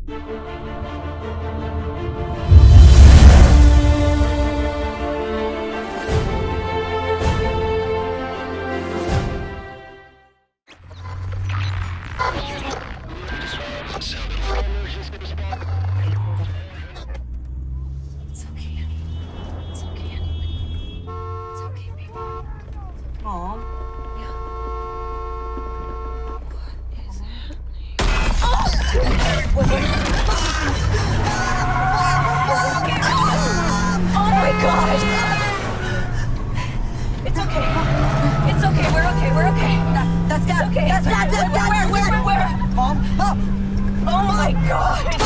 It's okay, honey. It's okay, honey. It's okay, baby. Aw. Yeah. What is happening? Oh my God! It's okay. It's okay. We're okay. We're okay. That's okay. That's where? Mom. Oh my God! It's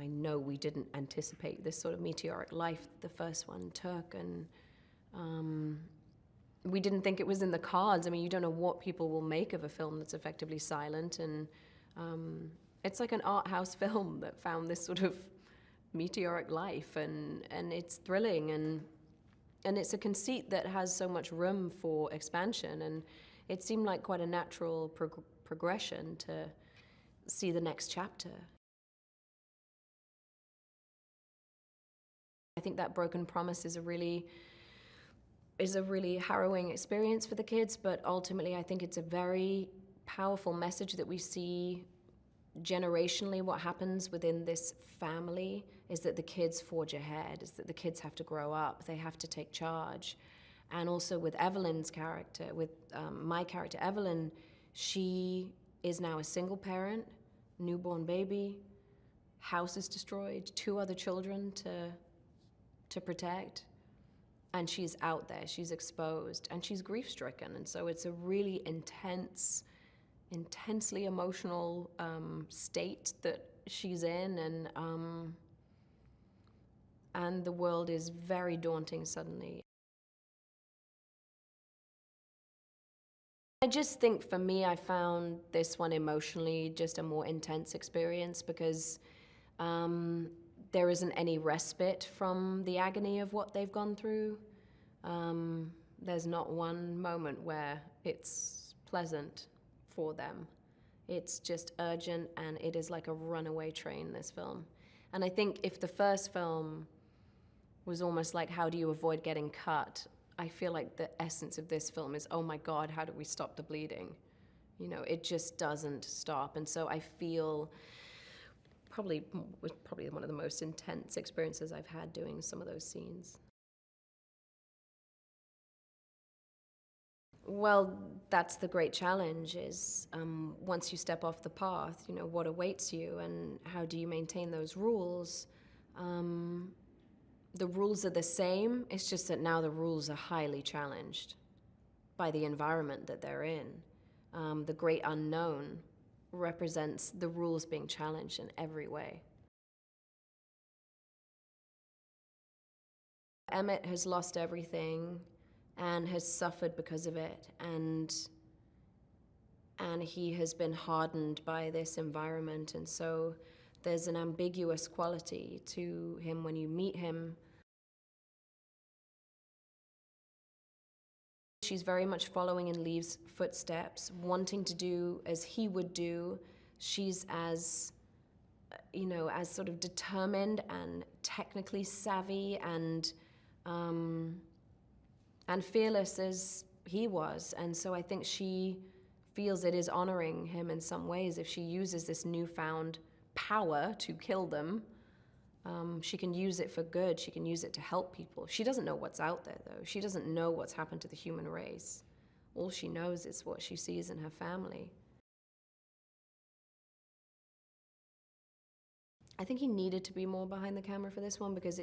I know we didn't anticipate this sort of meteoric life the first one took, and we didn't think it was in the cards. I mean, you don't know what people will make of a film that's effectively silent, and it's like an art house film that found this sort of meteoric life, and it's thrilling, and it's a conceit that has so much room for expansion, and it seemed like quite a natural progression to see the next chapter. I think that broken promise is a really harrowing experience for the kids, but ultimately I think it's a very powerful message that we see generationally what happens within this family is that the kids forge ahead, is that the kids have to grow up, they have to take charge. And also with Evelyn's character, with my character Evelyn, she is now a single parent, newborn baby, house is destroyed, 2 other children to protect, and she's out there, she's exposed, and she's grief-stricken. And so it's a really intensely emotional state that she's in, and the world is very daunting suddenly. I just think for me, I found this one emotionally just a more intense experience because there isn't any respite from the agony of what they've gone through. There's not one moment where it's pleasant for them. It's just urgent, and it is like a runaway train, this film. And I think if the first film was almost like, how do you avoid getting cut? I feel like the essence of this film is, oh my God, how do we stop the bleeding? You know, it just doesn't stop. And so I feel was probably one of the most intense experiences I've had doing some of those scenes. Well, that's the great challenge is once you step off the path, you know, what awaits you and how do you maintain those rules? The rules are the same, it's just that now the rules are highly challenged by the environment that they're in. The great unknown represents the rules being challenged in every way. Emmett has lost everything and has suffered because of it, and he has been hardened by this environment, and so there's an ambiguous quality to him when you meet him. She's very much following in Lee's footsteps, wanting to do as he would do. She's as, you know, as sort of determined and technically savvy and fearless as he was. And so I think she feels it is honoring him in some ways if she uses this newfound power to kill them. She can use it for good. She can use it to help people. She doesn't know what's out there, though. She doesn't know what's happened to the human race. All she knows is what she sees in her family. I think he needed to be more behind the camera for this one because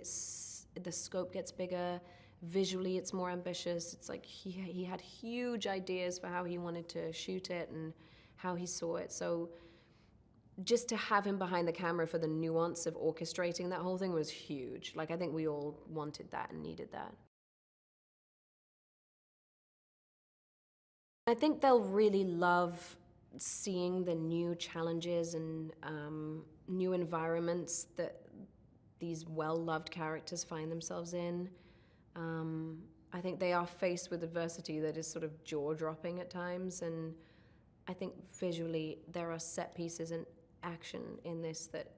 the scope gets bigger. Visually, it's more ambitious. It's like he had huge ideas for how he wanted to shoot it and how he saw it. So just to have him behind the camera for the nuance of orchestrating that whole thing was huge. Like, I think we all wanted that and needed that. I think they'll really love seeing the new challenges and new environments that these well-loved characters find themselves in. I think they are faced with adversity that is sort of jaw-dropping at times, and I think visually there are set pieces and action in this that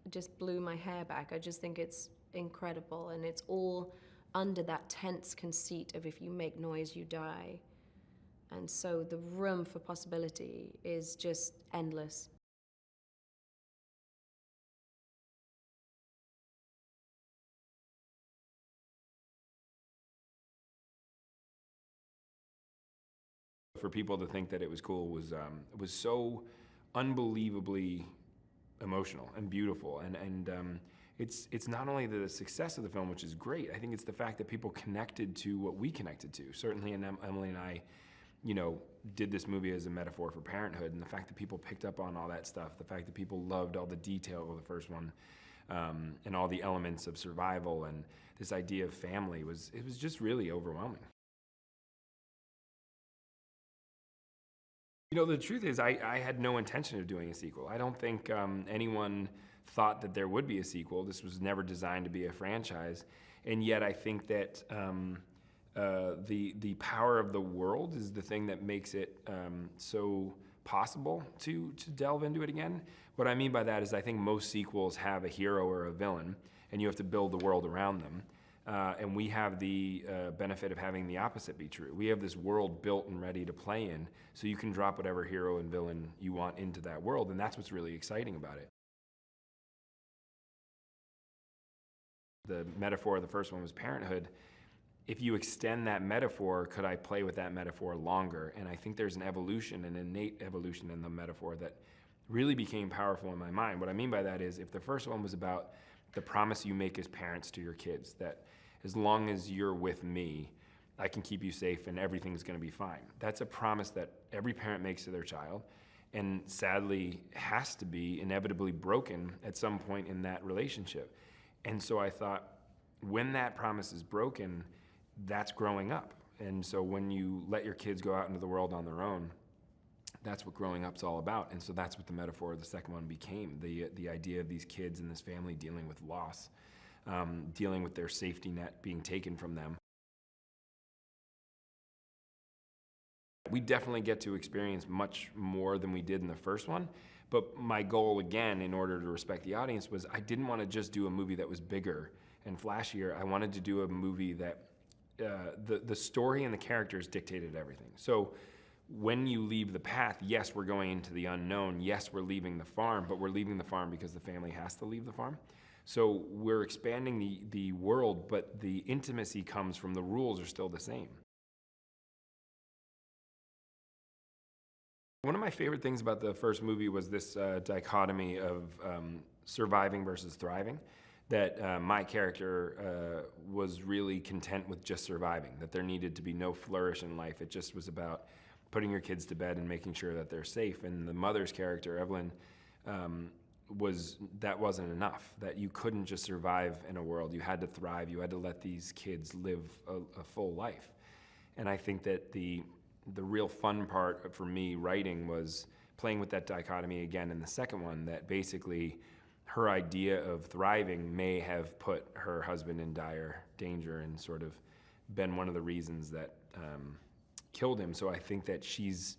just blew my hair back. I just think it's incredible, and it's all under that tense conceit of if you make noise, you die. And so the room for possibility is just endless. For people to think that it was cool was so unbelievably emotional and beautiful, and it's not only the success of the film, which is great. I think it's the fact that people connected to what we connected to. Certainly, and Emily and I, you know, did this movie as a metaphor for parenthood, and the fact that people picked up on all that stuff, the fact that people loved all the detail of the first one, and all the elements of survival and this idea of family it was just really overwhelming. You know, the truth is, I had no intention of doing a sequel. I don't think anyone thought that there would be a sequel. This was never designed to be a franchise. And yet I think that the power of the world is the thing that makes it so possible to delve into it again. What I mean by that is I think most sequels have a hero or a villain, and you have to build the world around them. And we have the benefit of having the opposite be true. We have this world built and ready to play in, so you can drop whatever hero and villain you want into that world, and that's what's really exciting about it. The metaphor of the first one was parenthood. If you extend that metaphor, could I play with that metaphor longer? And I think there's an evolution, an innate evolution in the metaphor that really became powerful in my mind. What I mean by that is, if the first one was about the promise you make as parents to your kids, that as long as you're with me, I can keep you safe and everything's gonna be fine. That's a promise that every parent makes to their child, and sadly has to be inevitably broken at some point in that relationship. And so I thought, when that promise is broken, that's growing up. And so when you let your kids go out into the world on their own, that's what growing up's all about. And so that's what the metaphor of the second one became, the idea of these kids and this family dealing with loss, dealing with their safety net being taken from them. We definitely get to experience much more than we did in the first one. But my goal, again, in order to respect the audience, was I didn't want to just do a movie that was bigger and flashier. I wanted to do a movie that the story and the characters dictated everything. So when you leave the path, yes, we're going into the unknown. Yes, we're leaving the farm, but we're leaving the farm because the family has to leave the farm. So we're expanding the world, but the intimacy comes from the rules are still the same. One of my favorite things about the first movie was this dichotomy of surviving versus thriving, that my character was really content with just surviving, that there needed to be no flourish in life. It just was about putting your kids to bed and making sure that they're safe. And the mother's character, Evelyn, that wasn't enough, that you couldn't just survive in a world. You had to thrive. You had to let these kids live a full life. And I think that the real fun part for me writing was playing with that dichotomy again in the second one, that basically her idea of thriving may have put her husband in dire danger and sort of been one of the reasons that killed him. So I think that she's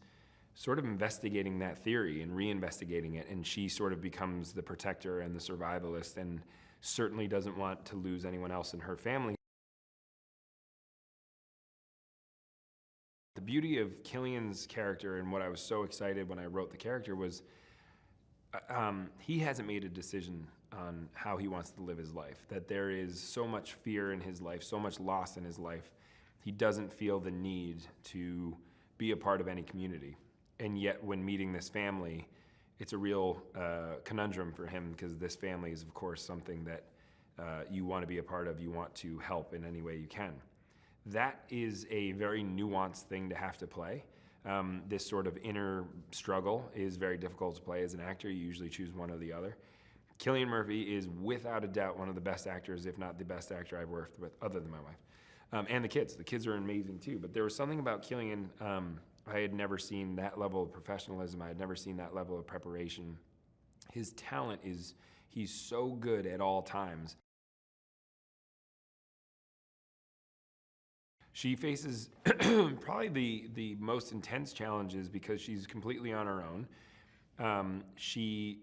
sort of investigating that theory and reinvestigating it, and she sort of becomes the protector and the survivalist, and certainly doesn't want to lose anyone else in her family. The beauty of Killian's character, and what I was so excited when I wrote the character, was he hasn't made a decision on how he wants to live his life, that there is so much fear in his life, so much loss in his life. He doesn't feel the need to be a part of any community. And yet when meeting this family, it's a real conundrum for him, because this family is, of course, something that you want to be a part of, you want to help in any way you can. That is a very nuanced thing to have to play. This sort of inner struggle is very difficult to play as an actor. You usually choose one or the other. Cillian Murphy is without a doubt one of the best actors, if not the best actor I've worked with, other than my wife. And the kids. The kids are amazing too. But there was something about Cillian, I had never seen that level of professionalism. I had never seen that level of preparation. His talent is, he's so good at all times. She faces probably the most intense challenges because she's completely on her own. She,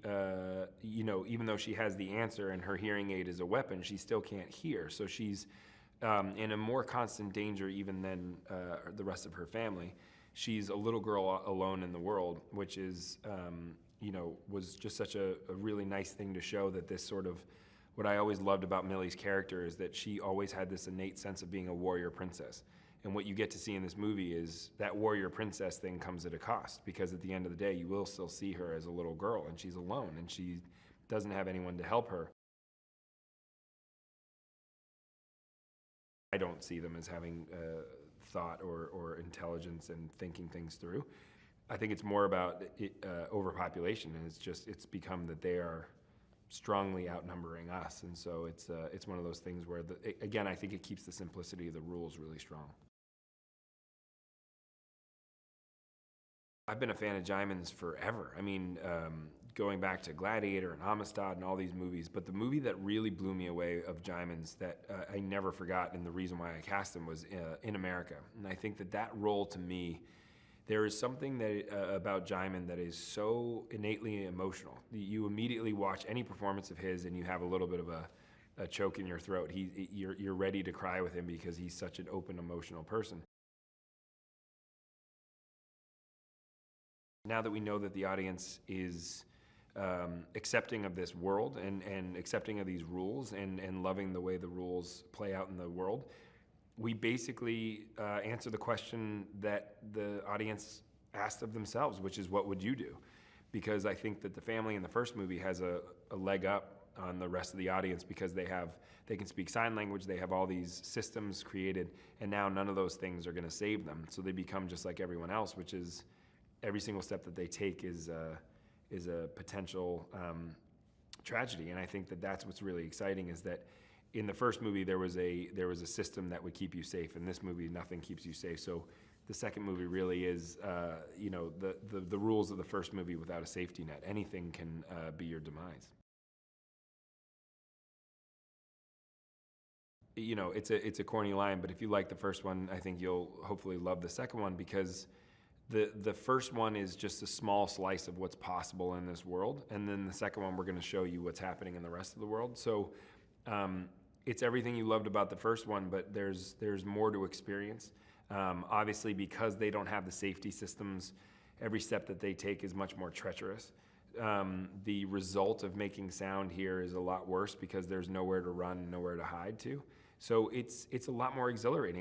even though she has the answer and her hearing aid is a weapon, she still can't hear. So she's in a more constant danger even than the rest of her family. She's a little girl alone in the world, which is, was just such a really nice thing to show, that this sort of, what I always loved about Millie's character is that she always had this innate sense of being a warrior princess. And what you get to see in this movie is that warrior princess thing comes at a cost, because at the end of the day, you will still see her as a little girl, and she's alone, and she doesn't have anyone to help her. I don't see them as having thought or intelligence and thinking things through. I think it's more about overpopulation, and it's become that they are strongly outnumbering us, and so it's one of those things where, again, I think it keeps the simplicity of the rules really strong. I've been a fan of Jaimin's forever. I mean, going back to Gladiator and Amistad and all these movies, but the movie that really blew me away of Jaimin's that I never forgot, and the reason why I cast him, was In America. And I think that role, to me, there is something that about Jaimin that is so innately emotional. You immediately watch any performance of his and you have a little bit of a choke in your throat. You're ready to cry with him because he's such an open, emotional person. Now that we know that the audience is accepting of this world and accepting of these rules and loving the way the rules play out in the world, we basically answer the question that the audience asked of themselves, which is, what would you do? Because I think that the family in the first movie has a leg up on the rest of the audience because they can speak sign language, they have all these systems created, and now none of those things are going to save them. So they become just like everyone else, which is every single step that they take is a potential tragedy. And I think that that's what's really exciting, is that in the first movie there was a system that would keep you safe. In this movie, nothing keeps you safe. So the second movie really is the rules of the first movie without a safety net. Anything can be your demise. You know, it's a corny line, but if you like the first one, I think you'll hopefully love the second one, because the first one is just a small slice of what's possible in this world, and then the second one, we're going to show you what's happening in the rest of the world. So it's everything you loved about the first one, but there's more to experience. Obviously, because they don't have the safety systems, every step that they take is much more treacherous. The result of making sound here is a lot worse because there's nowhere to run, nowhere to hide to. So it's a lot more exhilarating.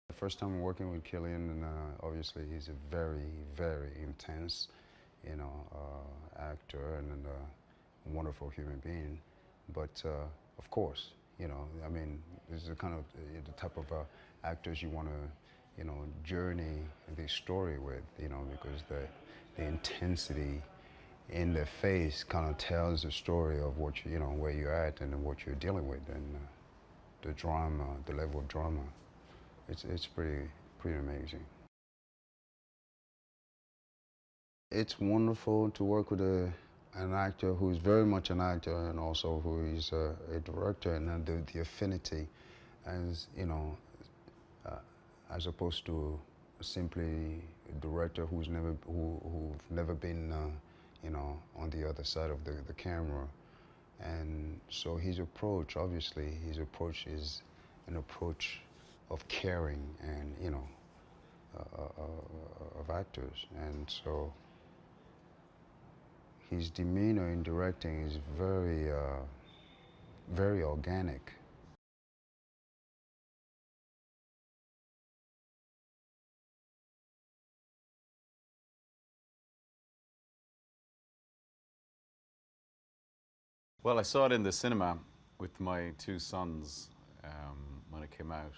The first time working with Killian, and obviously he's a very, very intense, actor and a wonderful human being. But of course, I mean, this is the kind of the type of actors you want to, journey the story with, because the intensity in their face kind of tells the story of what where you're at and what you're dealing with, and the drama, the level of drama. It's pretty amazing. It's wonderful to work with an actor who is very much an actor and also who is a director, and the affinity, as as opposed to simply a director who've never been on the other side of the camera. And so his approach is an approach of caring and of actors, and so his demeanor in directing is very very organic. Well, I saw it in the cinema with my two sons when it came out,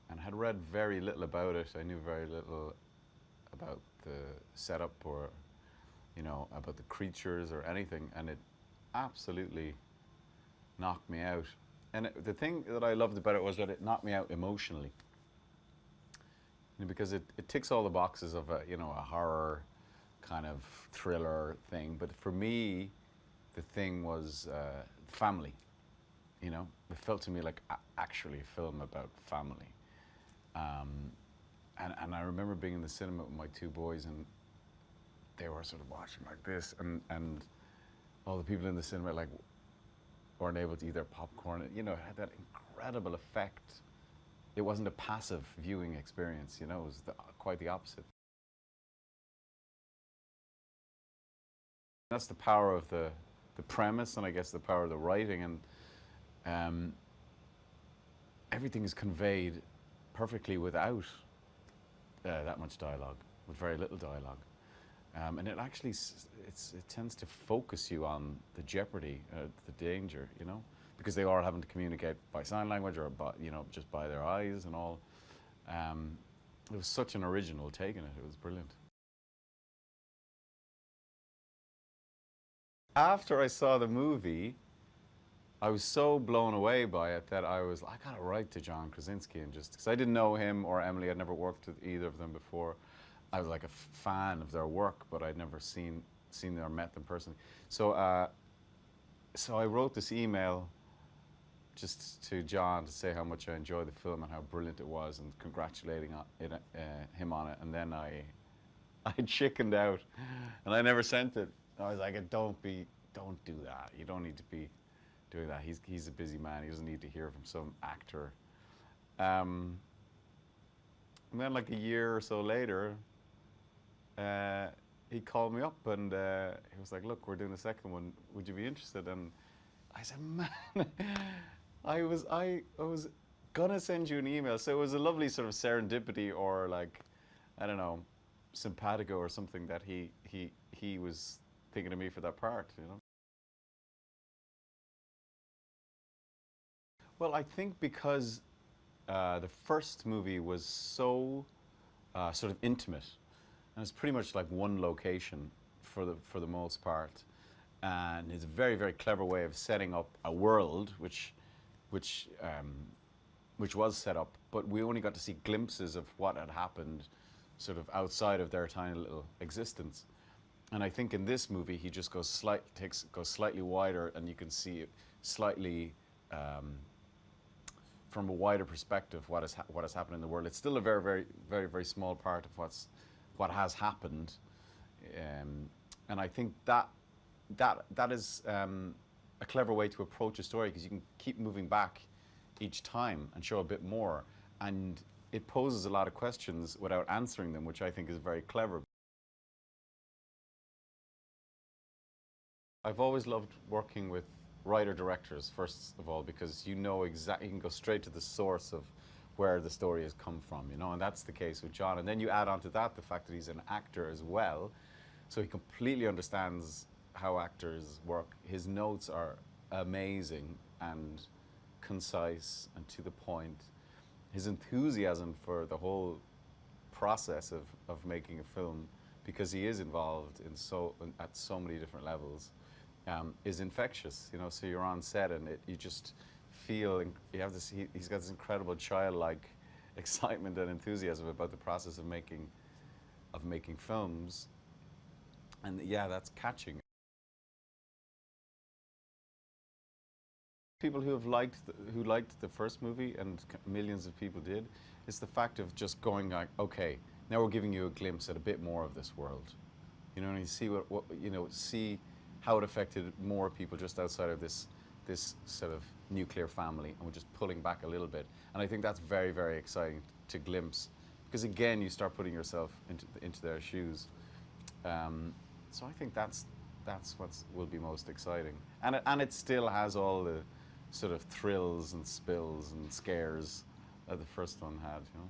and had read very little about it. I knew very little about the setup or, about the creatures or anything, and it absolutely knocked me out. And the thing that I loved about it was that it knocked me out emotionally, because it ticks all the boxes of a horror kind of thriller thing. But for me, the thing was family. It felt to me like actually a film about family. And I remember being in the cinema with my two boys, and they were sort of watching like this, and all the people in the cinema weren't able to eat their popcorn. It had that incredible effect. It wasn't a passive viewing experience, it was quite the opposite. That's the power of the premise, and I guess the power of the writing, and everything is conveyed perfectly without that much dialogue, with very little dialogue. And it actually, it tends to focus you on the jeopardy, the danger, because they are having to communicate by sign language or by, just by their eyes and all. It was such an original take in it. It was brilliant. After I saw the movie, I was so blown away by it that I gotta write to John Krasinski, and because I didn't know him or Emily, I'd never worked with either of them before. I was like a fan of their work, but I'd never seen them or met them personally. So I wrote this email just to John to say how much I enjoyed the film and how brilliant it was, and congratulating him on it. And then I chickened out, and I never sent it. I was like, don't do that. You don't need to be doing that. He's a busy man. He doesn't need to hear from some actor. And then like a year or so later, he called me up and he was like, look, we're doing the second one. Would you be interested? And I said, man, I was gonna send you an email. So it was a lovely sort of serendipity, or like, I don't know, simpatico or something, that he was thinking of me for that part, you know. Well, I think because the first movie was so sort of intimate, and it's pretty much like one location for the most part, and it's a very, very clever way of setting up a world which was set up, but we only got to see glimpses of what had happened sort of outside of their tiny little existence. And I think in this movie he just goes slightly wider, and you can see it slightly from a wider perspective what has happened in the world. It's still a very, very, very, very small part of what has happened, and I think that is a clever way to approach a story, because you can keep moving back each time and show a bit more, and it poses a lot of questions without answering them, which I think is very clever. I've always loved working with writer-directors, first of all, because you know exactly, you can go straight to the source of where the story has come from, you know, and that's the case with John. And then you add on to that the fact that he's an actor as well, so he completely understands how actors work. His notes are amazing and concise and to the point. His enthusiasm for the whole process of making a film, because he is involved in at so many different levels, is infectious, you know. So you're on set and you just feel, you have this, he's got this incredible childlike excitement and enthusiasm about the process of making films, and yeah, that's catching. People who liked the first movie, and millions of people did, is the fact of just going like, okay, now we're giving you a glimpse at a bit more of this world, you know, and you see what you know, see how it affected more people just outside of this sort of nuclear family, and we're just pulling back a little bit. And I think that's very, very exciting to glimpse, because again, you start putting yourself into their shoes. So I think that's what will be most exciting, and it still has all the sort of thrills and spills and scares that the first one had, you know.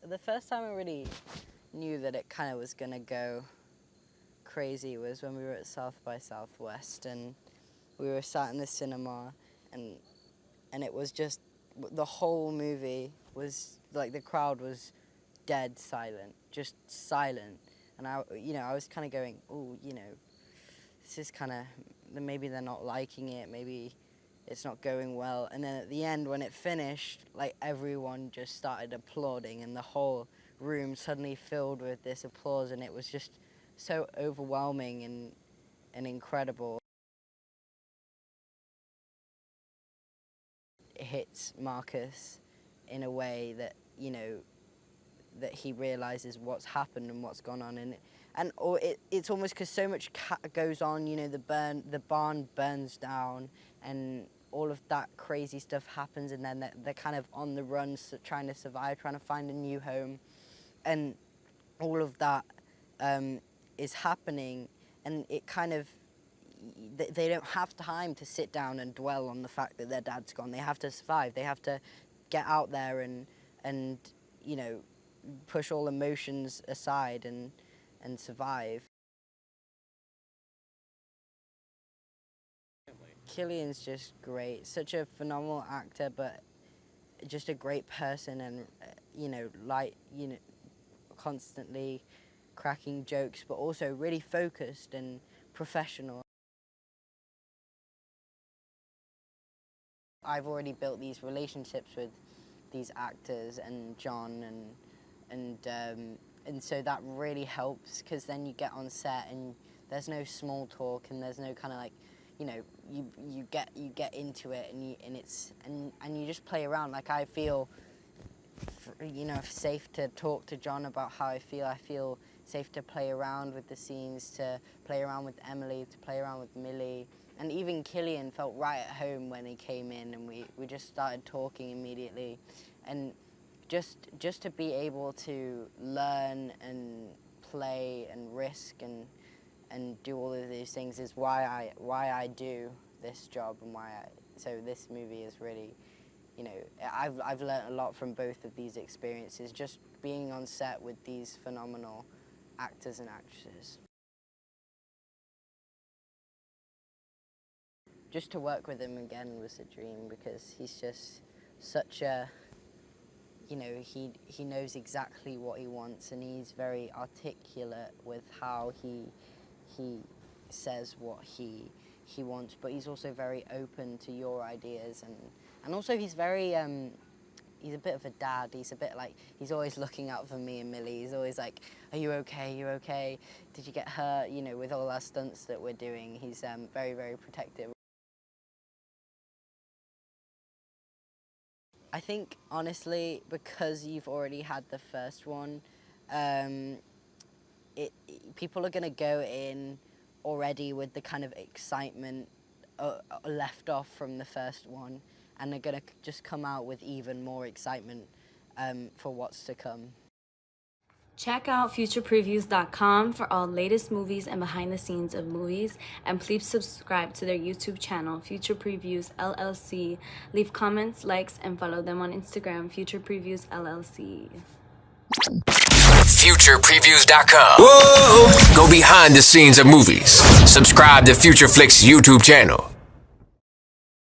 the first time I really knew that it kind of was gonna go crazy was when we were at South by Southwest, and we were sat in the cinema, and it was just, the whole movie was like, the crowd was dead silent, just silent, and I was kind of going, oh, this is kind of, maybe they're not liking it, maybe it's not going well. And then at the end, when it finished, like, everyone just started applauding, and the whole room suddenly filled with this applause, and it was just so overwhelming and incredible. It hits Marcus in a way that, that he realizes what's happened and what's gone on, it's almost because so much goes on. The barn burns down, and all of that crazy stuff happens, and then they're kind of on the run, trying to survive, trying to find a new home, and all of that is happening, and it kind of, they don't have time to sit down and dwell on the fact that their dad's gone. They have to survive. They have to get out there and push all emotions aside and survive. Cillian's just great. Such a phenomenal actor, but just a great person, and constantly cracking jokes, but also really focused and professional. I've already built these relationships with these actors and John, and so that really helps, because then you get on set and there's no small talk, and there's no kind of like, you get into it, and you just play around. Like, I feel safe to talk to John about how I feel. I feel safe to play around with the scenes, to play around with Emily, to play around with Millie. And even Cillian felt right at home when he came in, and we just started talking immediately. And just to be able to learn and play and risk and do all of these things is why I do this job, and so this movie is really, I've learned a lot from both of these experiences, just being on set with these phenomenal actors and actresses. Just to work with him again was a dream, because he's just such a, he knows exactly what he wants, and he's very articulate with how he says what he wants, but he's also very open to your ideas, and also he's very, he's a bit of a dad. He's a bit like, he's always looking out for me and Millie. He's always like, are you okay? You okay? Did you get hurt? With all our stunts that we're doing, he's very, very protective. I think, honestly, because you've already had the first one, people are going to go in already with the kind of excitement left off from the first one, and they're going to just come out with even more excitement for what's to come. Check out futurepreviews.com for all latest movies and behind the scenes of movies, and please subscribe to their YouTube channel, Future Previews LLC. Leave comments, likes, and follow them on Instagram, Future Previews LLC. Futurepreviews.com. Whoa! Go behind the scenes of movies. Subscribe to Future Flicks YouTube channel.